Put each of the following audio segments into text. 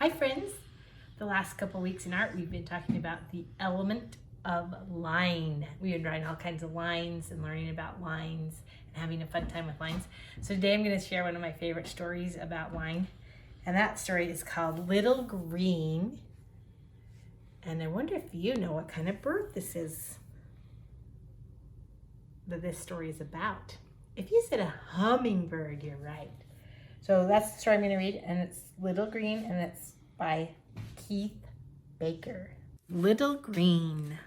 Hi friends! The last couple weeks in art we've been talking about the element of line. We've been drawing all kinds of lines and learning about lines and having a fun time with lines. So today I'm going to share one of my favorite stories about line, and that story is called Little Green. And I wonder if you know what kind of bird this is that this story is about. If you said a hummingbird, you're right. So that's the story I'm going to read, and it's Little Green, and it's by Keith Baker. Little Green.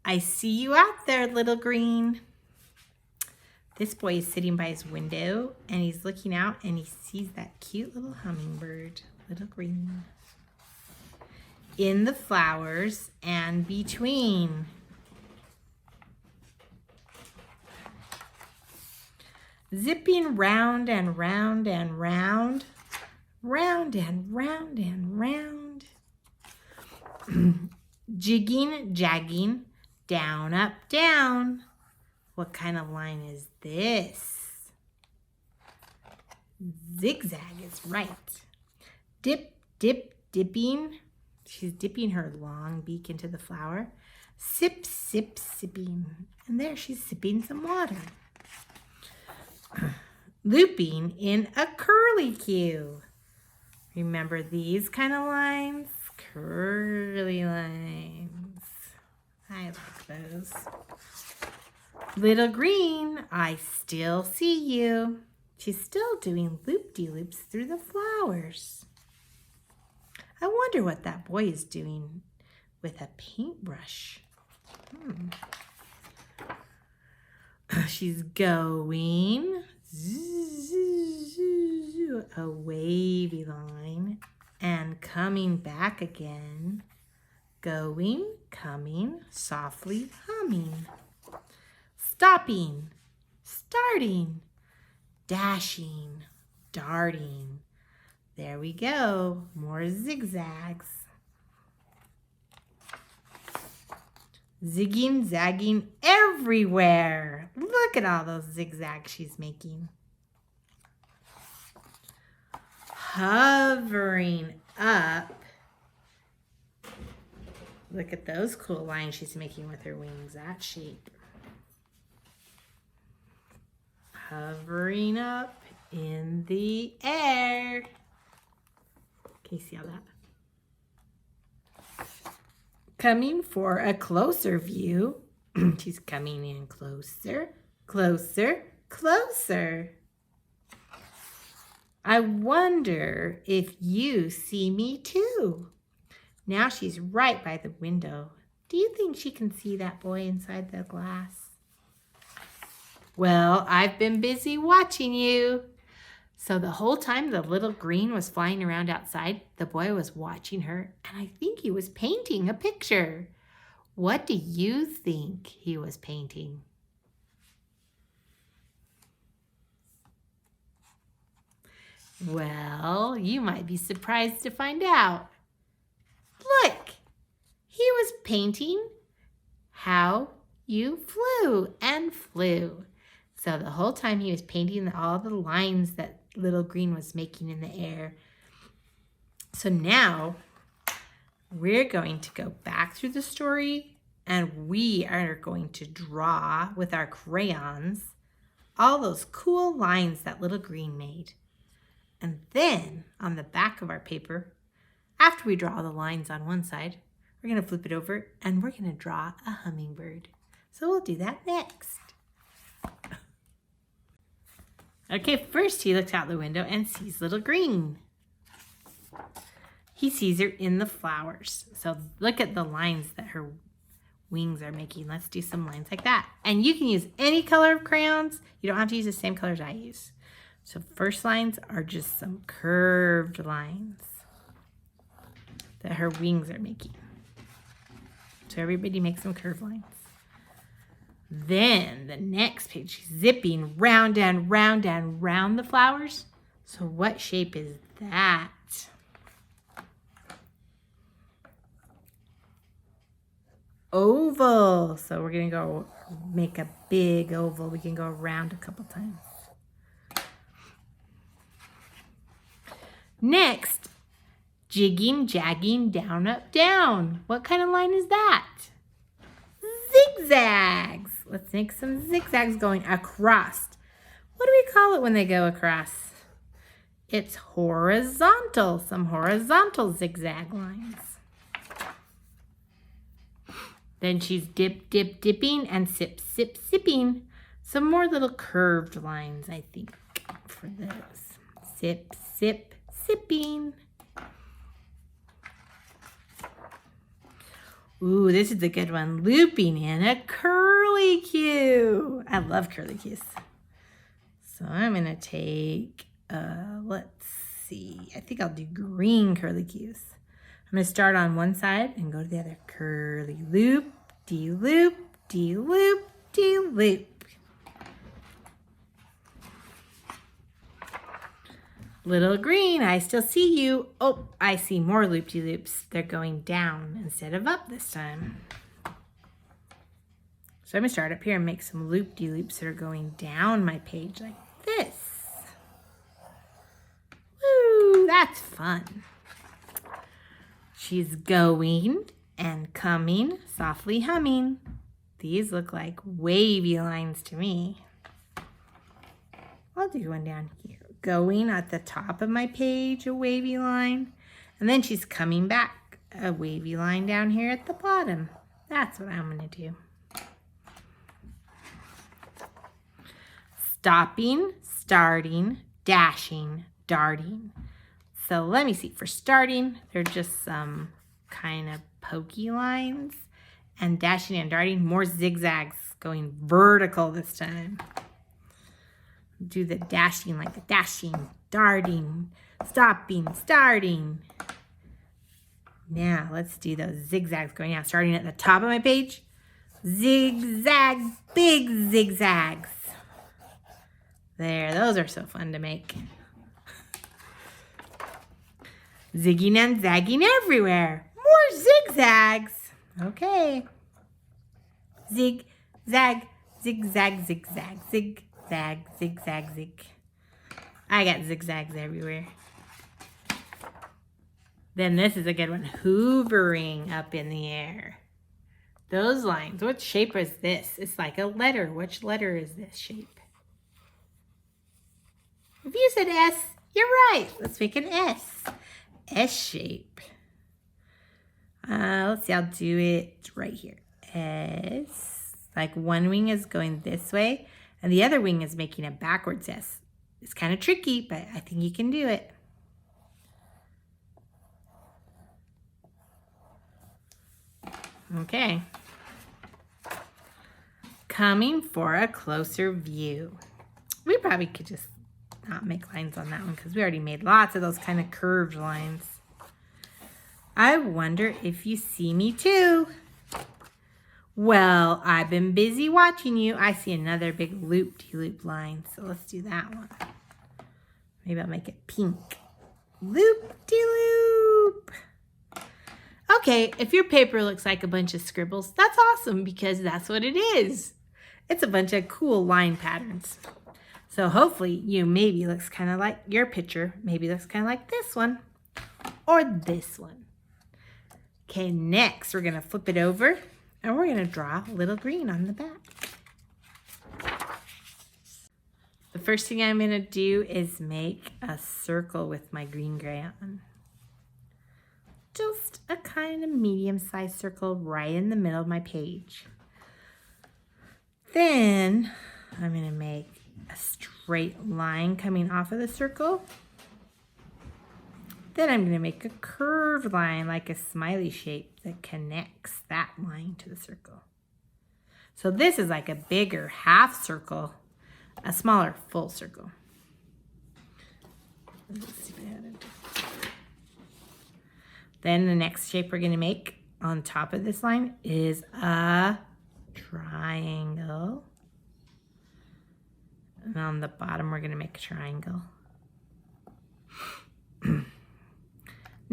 I see you out there, Little Green. This boy is sitting by his window, and he's looking out, and he sees that cute little hummingbird, Little Green, in the flowers and between. Zipping round and round and round, round and round and round. Jigging, jagging, down, up, down. What kind of line is this? Zigzag is right. Dip, dip, dipping. She's dipping her long beak into the flower. Sip, sip, sipping. And there she's sipping some water. Looping in a curlicue. Remember these kind of lines? Curly lines. I like those. Little Green, I still see you. She's still doing loop-de-loops through the flowers. I wonder what that boy is doing with a paintbrush. She's going a wavy line and coming back again. Going, coming, softly humming. Stopping, starting, dashing, darting. There we go, more zigzags. Zigging, zagging everywhere. Look at all those zigzags she's making. Hovering up. Look at those cool lines she's making with her wings, that shape. Hovering up in the air. Can you see all that? Coming for a closer view. She's coming in closer, closer, closer. I wonder if you see me too. Now she's right by the window. Do you think she can see that boy inside the glass? Well, I've been busy watching you. So the whole time the little green was flying around outside, the boy was watching her, and I think he was painting a picture. What do you think he was painting? Well, you might be surprised to find out. Look, he was painting how you flew and flew. So the whole time he was painting all the lines that Little Green was making in the air. So now we're going to go back through the story, and we are going to draw with our crayons all those cool lines that Little Green made. And then on the back of our paper, after we draw the lines on one side, we're going to flip it over and we're going to draw a hummingbird. So we'll do that next. Okay, first he looks out the window and sees Little Green. He sees her in the flowers. So look at the lines that her wings are making. Let's do some lines like that. And you can use any color of crayons. You don't have to use the same colors I use. So first lines are just some curved lines that her wings are making. So everybody makes some curved lines. Then the next page, she's zipping round and round and round the flowers. So what shape is that? Oval. So we're going to go make a big oval. We can go around a couple times. Next, jigging, jagging, down, up, down. What kind of line is that? Zigzags. Let's make some zigzags going across. What do we call it when they go across? It's horizontal. Some horizontal zigzag lines. Then she's dip, dip, dipping, and sip, sip, sipping. Some more little curved lines, I think, for those. Sip, sip, sipping. Ooh, this is a good one. Looping in a curlicue. I love curlicues. So I'm going to take, let's see. I think I'll do green curlicues. I'm going to start on one side and go to the other. Curly loop, de-loop, de-loop, de-loop. Little green, I still see you. Oh, I see more loop-de-loops. They're going down instead of up this time. So I'm going to start up here and make some loop-de-loops that are going down my page like this. Woo, that's fun. She's going and coming, softly humming. These look like wavy lines to me. I'll do one down here. Going at the top of my page, a wavy line. And then she's coming back, a wavy line down here at the bottom. That's what I'm going to do. Stopping, starting, dashing, darting. So let me see. For starting, they're just some kind of pokey lines. And dashing and darting, more zigzags going vertical this time. Do the dashing like the dashing, darting, stopping, starting. Now let's do those zigzags going out, starting at the top of my page. Zigzag, big zigzags. There, those are so fun to make. Zigging and zagging everywhere. More zigzags. Okay. Zig, zag, zigzag, zigzag, zig. Zag, zigzag, zig. I got zigzags everywhere. Then this is a good one. Hoovering up in the air. Those lines. What shape is this? It's like a letter. Which letter is this shape? If you said S, you're right. Let's make an S. S shape. Let's see. I'll do it right here. S. Like one wing is going this way. And the other wing is making a backwards S. It's kind of tricky, but I think you can do it. Okay. Coming for a closer view. We probably could just not make lines on that one because we already made lots of those kind of curved lines. I wonder if you see me too. Well, I've been busy watching you. I see another big loop-de-loop line, so let's do that one. Maybe I'll make it pink. Loop-de-loop. Okay, if your paper looks like a bunch of scribbles, that's awesome because that's what it is. It's a bunch of cool line patterns. So hopefully you maybe looks kind of like your picture. Maybe looks kind of like this one or this one. Okay, next we're going to flip it over. And we're going to draw a little green on the back. The first thing I'm going to do is make a circle with my green crayon. Just a kind of medium-sized circle right in the middle of my page. Then I'm going to make a straight line coming off of the circle. Then I'm going to make a curved line like a smiley shape that connects that line to the circle. So this is like a bigger half circle, a smaller full circle. Let's see if I had it. Then the next shape we're going to make on top of this line is a triangle. And on the bottom we're going to make a triangle.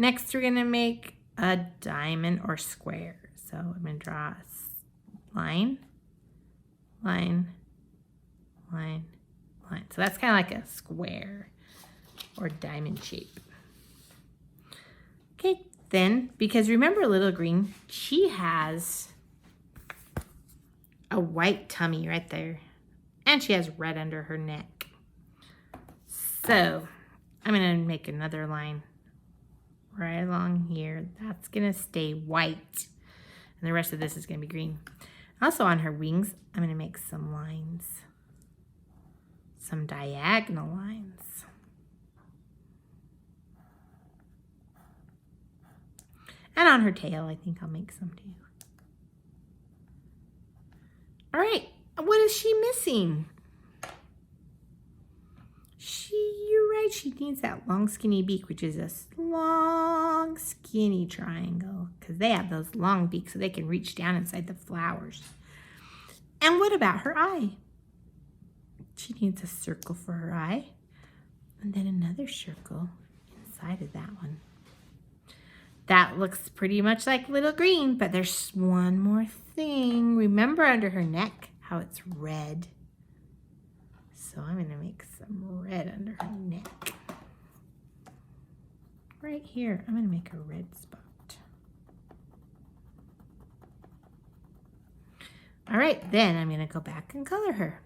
Next, we're going to make a diamond or square. So I'm going to draw a line, line, line, line. So that's kind of like a square or diamond shape. Okay, then, because remember Little Green, she has a white tummy right there. And she has red under her neck. So, I'm going to make another line right along here. That's going to stay white. And the rest of this is going to be green. Also on her wings, I'm going to make some lines. Some diagonal lines. And on her tail, I think I'll make some too. All right, what is she missing? You're right, she needs that long skinny beak, which is a long skinny triangle, because they have those long beaks so they can reach down inside the flowers. And what about her eye? She needs a circle for her eye, and then another circle inside of that one. That looks pretty much like Little Green, but there's one more thing. Remember under her neck how it's red? So I'm going to make some red under her neck. Right here, I'm going to make a red spot. All right, then I'm going to go back and color her.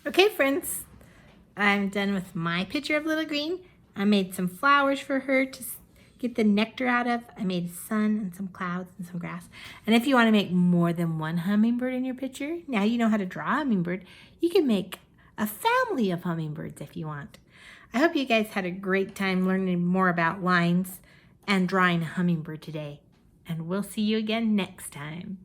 Okay, friends, I'm done with my picture of Little Green. I made some flowers for her to get the nectar out of. I made a sun and some clouds and some grass. And if you want to make more than one hummingbird in your picture, now you know how to draw a hummingbird. You can make a family of hummingbirds if you want. I hope you guys had a great time learning more about lines and drawing a hummingbird today. And we'll see you again next time.